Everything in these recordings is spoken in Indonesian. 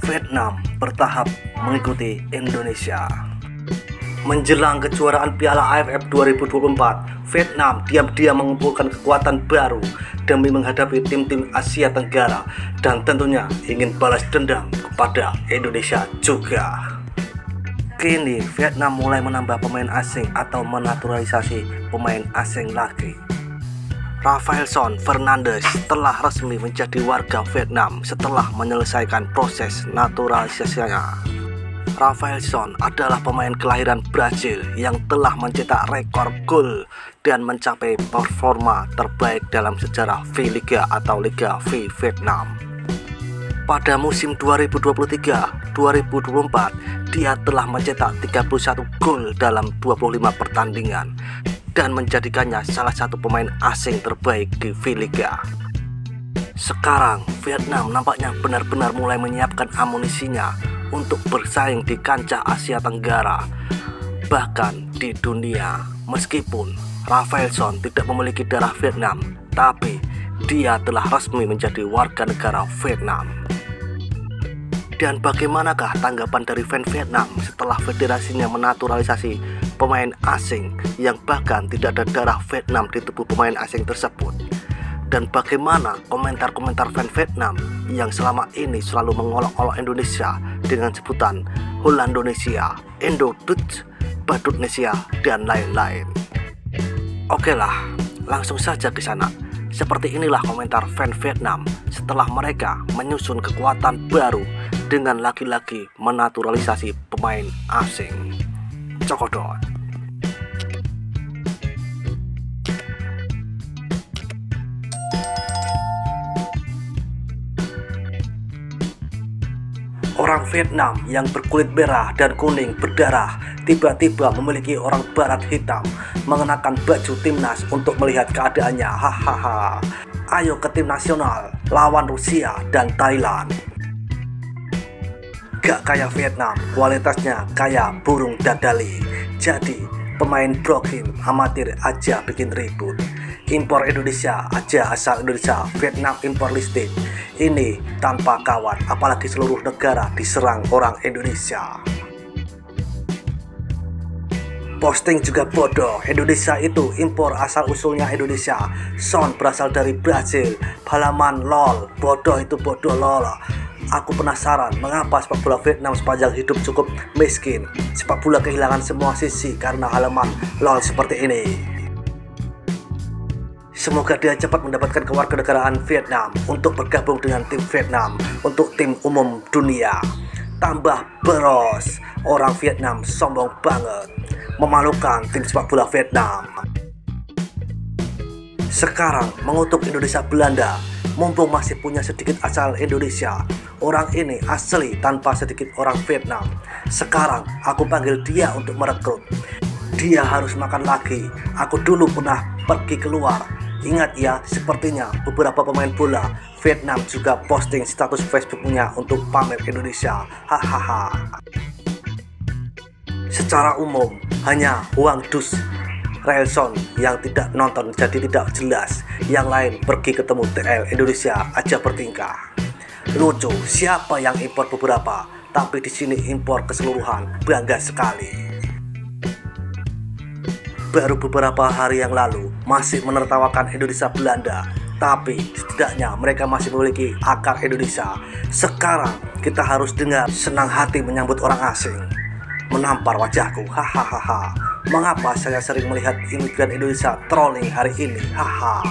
Vietnam bertahap mengikuti Indonesia. Menjelang kejuaraan Piala AFF 2024, Vietnam diam-diam mengumpulkan kekuatan baru demi menghadapi tim-tim Asia Tenggara dan tentunya ingin balas dendam kepada Indonesia juga. Kini Vietnam mulai menambah pemain asing atau menaturalisasi pemain asing lagi. Rafaelson Fernandes telah resmi menjadi warga Vietnam setelah menyelesaikan proses naturalisasinya. Rafaelson adalah pemain kelahiran Brazil yang telah mencetak rekor gol dan mencapai performa terbaik dalam sejarah V-Liga atau Liga V Vietnam. Pada musim 2023-2024, dia telah mencetak 31 gol dalam 25 pertandingan dan menjadikannya salah satu pemain asing terbaik di V-Liga. Sekarang, Vietnam nampaknya benar-benar mulai menyiapkan amunisinya untuk bersaing di kancah Asia Tenggara, bahkan di dunia. Meskipun Rafaelson tidak memiliki darah Vietnam, tapi dia telah resmi menjadi warga negara Vietnam. Dan bagaimanakah tanggapan dari fans Vietnam setelah federasinya menaturalisasi pemain asing yang bahkan tidak ada darah Vietnam di tubuh pemain asing tersebut? Dan bagaimana komentar-komentar fans Vietnam yang selama ini selalu mengolok-olok Indonesia dengan sebutan Hollandonesia, Indo-Dutch, Badutnesia, dan lain-lain? Oke lah, langsung saja ke sana. Seperti inilah komentar fans Vietnam setelah mereka menyusun kekuatan baru dengan lagi-lagi menaturalisasi pemain asing. Cokodot. Orang Vietnam yang berkulit merah dan kuning berdarah tiba-tiba memiliki orang barat hitam mengenakan baju timnas untuk melihat keadaannya. Hahaha. Ayo ke tim nasional lawan Rusia dan Thailand. Gak kayak Vietnam, kualitasnya kayak burung dadali. Jadi pemain brokin amatir aja bikin ribut. Impor Indonesia aja asal Indonesia, Vietnam impor listed. Ini tanpa kawan, apalagi seluruh negara diserang orang Indonesia. Posting juga bodoh, Indonesia itu impor asal usulnya Indonesia. Son berasal dari Brazil, halaman lol, bodoh itu bodoh lol. Aku penasaran mengapa sepak bola Vietnam sepanjang hidup cukup miskin. Sepak bola kehilangan semua sisi karena halaman lol seperti ini. Semoga dia cepat mendapatkan kewarganegaraan Vietnam untuk bergabung dengan tim Vietnam untuk tim umum dunia. Tambah beros, orang Vietnam sombong banget, memalukan tim sepak bola Vietnam. Sekarang mengutuk Indonesia Belanda, mumpung masih punya sedikit asal Indonesia. Orang ini asli tanpa sedikit orang Vietnam. Sekarang aku panggil dia untuk merekrut. Dia harus makan lagi. Aku dulu pernah pergi keluar. Ingat ya, sepertinya beberapa pemain bola Vietnam juga posting status Facebooknya untuk pamer Indonesia. Hahaha. Secara umum, hanya Huang Dus Rafaelson yang tidak nonton jadi tidak jelas. Yang lain pergi ketemu TL Indonesia aja bertingkah. Lucu, siapa yang impor beberapa, tapi di sini impor keseluruhan. Bangga sekali. Baru beberapa hari yang lalu masih menertawakan Indonesia Belanda, tapi setidaknya mereka masih memiliki akar Indonesia. Sekarang kita harus dengar senang hati menyambut orang asing. Menampar wajahku, hahaha. Mengapa saya sering melihat imigran Indonesia trolling hari ini, haha.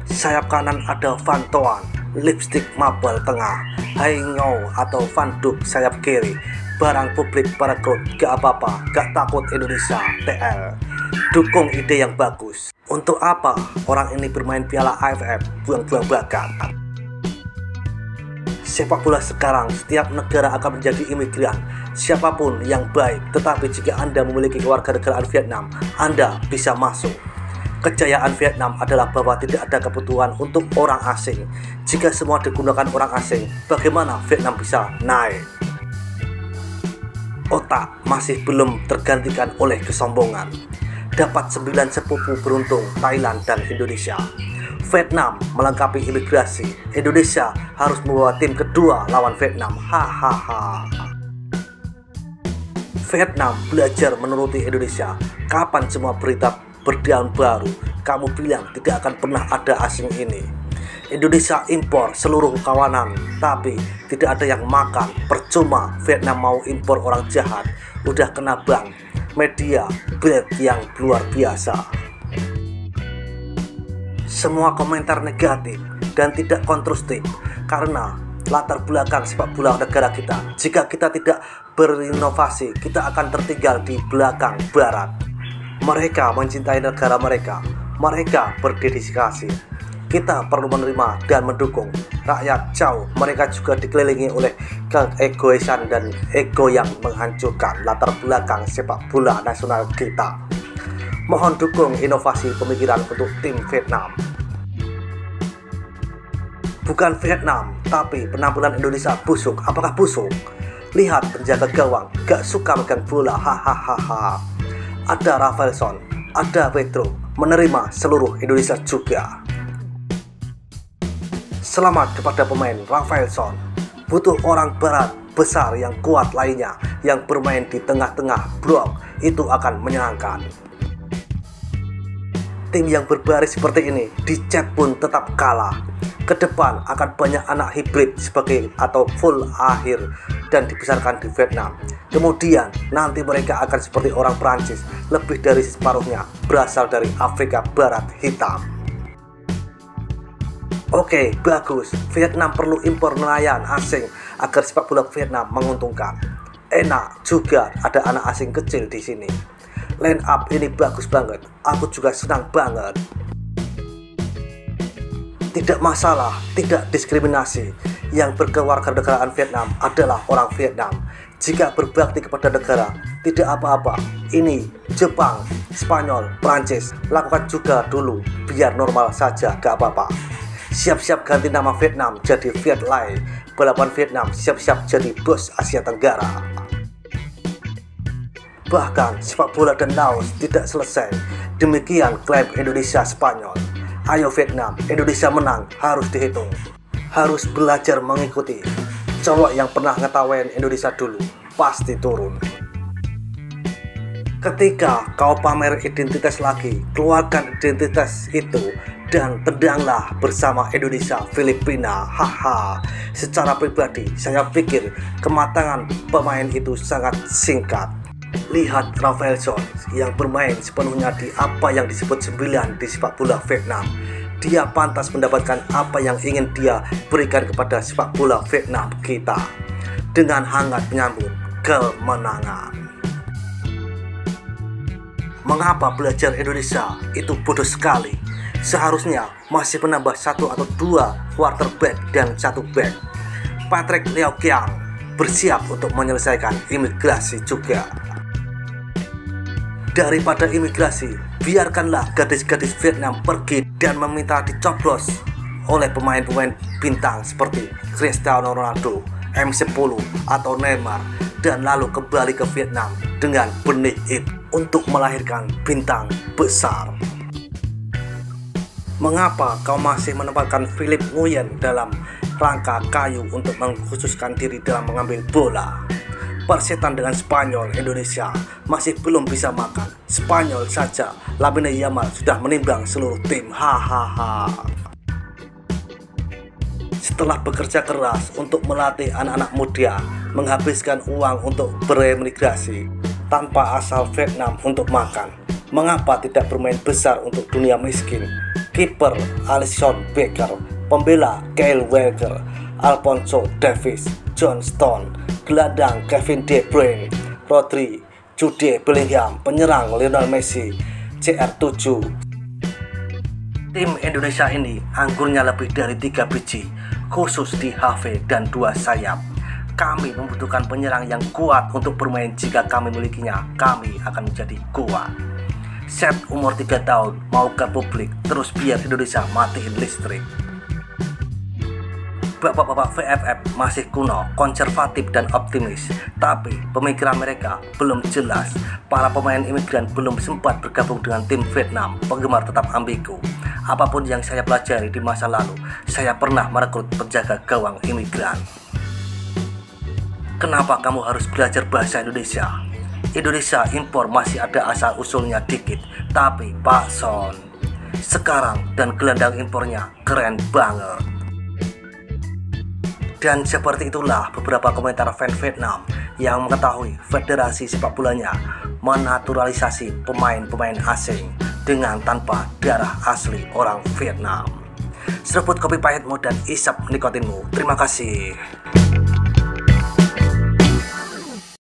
Sayap kanan ada Van Toan, lipstick mabel tengah, Haingou atau Van Duk sayap kiri. Barang publik perekrut, gak apa-apa, gak takut Indonesia, TL. Dukung ide yang bagus. Untuk apa orang ini bermain Piala AFF, buang-buang bakat. Sepak bola sekarang, setiap negara akan menjadi imigran. Siapapun yang baik, tetapi jika Anda memiliki kewarganegaraan Vietnam, Anda bisa masuk. Kejayaan Vietnam adalah bahwa tidak ada kebutuhan untuk orang asing. Jika semua digunakan orang asing, bagaimana Vietnam bisa naik? Otak masih belum tergantikan oleh kesombongan. Dapat 9 sepupu beruntung Thailand dan Indonesia. Vietnam melengkapi imigrasi. Indonesia harus membawa tim kedua lawan Vietnam. Hahaha. Vietnam belajar menuruti Indonesia. Kapan semua berita berdaun baru, kamu bilang tidak akan pernah ada asing ini. Indonesia impor seluruh kawanan, tapi tidak ada yang makan. Percuma Vietnam mau impor orang jahat. Udah kena bank media bad yang luar biasa. Semua komentar negatif dan tidak konstruktif karena latar belakang sepak bola negara kita. Jika kita tidak berinovasi, kita akan tertinggal di belakang barat. Mereka mencintai negara mereka. Mereka berdedikasi. Kita perlu menerima dan mendukung. Rakyat jauh, mereka juga dikelilingi oleh keegoisan dan ego yang menghancurkan latar belakang sepak bola nasional kita. Mohon dukung inovasi pemikiran untuk tim Vietnam. Bukan Vietnam, tapi penampilan Indonesia busuk. Apakah busuk? Lihat penjaga gawang, gak suka megang bola. Hahaha. Ada Rafaelson, ada Pedro, menerima seluruh Indonesia juga. Selamat kepada pemain Rafaelson. Butuh orang barat besar yang kuat lainnya yang bermain di tengah-tengah blok, itu akan menyenangkan. Tim yang berbaris seperti ini dicet pun tetap kalah. Kedepan akan banyak anak hibrid sebagai atau full akhir dan dibesarkan di Vietnam. Kemudian nanti mereka akan seperti orang Perancis, lebih dari separuhnya berasal dari Afrika Barat hitam. Oke, bagus. Vietnam perlu impor nelayan asing agar sepak bola Vietnam menguntungkan. Enak juga ada anak asing kecil di sini. Line up ini bagus banget. Aku juga senang banget. Tidak masalah, tidak diskriminasi. Yang berkewarganegaraan Vietnam adalah orang Vietnam. Jika berbakti kepada negara, tidak apa-apa. Ini Jepang, Spanyol, Prancis, lakukan juga dulu. Biar normal saja, gak apa-apa. Siap-siap ganti nama Vietnam jadi Viet Lai. Balapan Vietnam siap-siap jadi bos Asia Tenggara. Bahkan sepak bola dan Laos tidak selesai. Demikian klaim Indonesia Spanyol. Ayo Vietnam, Indonesia menang harus dihitung. Harus belajar mengikuti. Cowok yang pernah ngetawain Indonesia dulu pasti turun. Ketika kau pamer identitas lagi, keluarkan identitas itu dan tendanglah bersama Indonesia Filipina. Haha. Secara pribadi saya pikir kematangan pemain itu sangat singkat. Lihat Rafaelson yang bermain sepenuhnya di apa yang disebut 9 di sepak bola Vietnam. Dia pantas mendapatkan apa yang ingin dia berikan kepada sepak bola Vietnam kita dengan hangat menyambut kemenangan. Mengapa belajar Indonesia itu bodoh sekali? Seharusnya masih menambah 1 atau 2 quarterback dan 1 back. Patrick Leo Kiang bersiap untuk menyelesaikan imigrasi juga. Daripada imigrasi, biarkanlah gadis-gadis Vietnam pergi dan meminta dicoblos oleh pemain-pemain bintang seperti Cristiano Ronaldo, M10 atau Neymar, dan lalu kembali ke Vietnam dengan benih itu untuk melahirkan bintang besar. Mengapa kau masih menempatkan Philip Nguyen dalam rangka kayu untuk mengkhususkan diri dalam mengambil bola? Persetan dengan Spanyol, Indonesia masih belum bisa makan. Spanyol saja, Lamine Yamal sudah menimbang seluruh tim. Hahaha. Setelah bekerja keras untuk melatih anak-anak muda, menghabiskan uang untuk beremigrasi tanpa asal Vietnam untuk makan, mengapa tidak bermain besar untuk dunia miskin? Kiper Alisson Becker, pembela Kyle Walker, Alphonso Davies, John Stone, gelandang Kevin De Bruyne, Rodri, Jude Bellingham, penyerang Lionel Messi, CR7. Tim Indonesia ini anggurnya lebih dari 3 biji, khusus di HV dan 2 sayap. Kami membutuhkan penyerang yang kuat untuk bermain. Jika kami milikinya, kami akan menjadi kuat. Set umur 3 tahun mau ke publik, terus biar Indonesia matiin listrik. Bapak-bapak VFF masih kuno, konservatif dan optimis, tapi pemikiran mereka belum jelas. Para pemain imigran belum sempat bergabung dengan tim Vietnam, penggemar tetap ambigu. apapun yang saya pelajari di masa lalu, saya pernah merekrut penjaga gawang imigran. Kenapa kamu harus belajar bahasa Indonesia? Indonesia impor masih ada asal-usulnya dikit, tapi Pak Son, sekarang dan gelandang impornya keren banget. Dan seperti itulah beberapa komentar fans Vietnam yang mengetahui federasi sepak bolanya menaturalisasi pemain-pemain asing dengan tanpa darah asli orang Vietnam. Seruput kopi pahitmu dan isap nikotinmu. Terima kasih.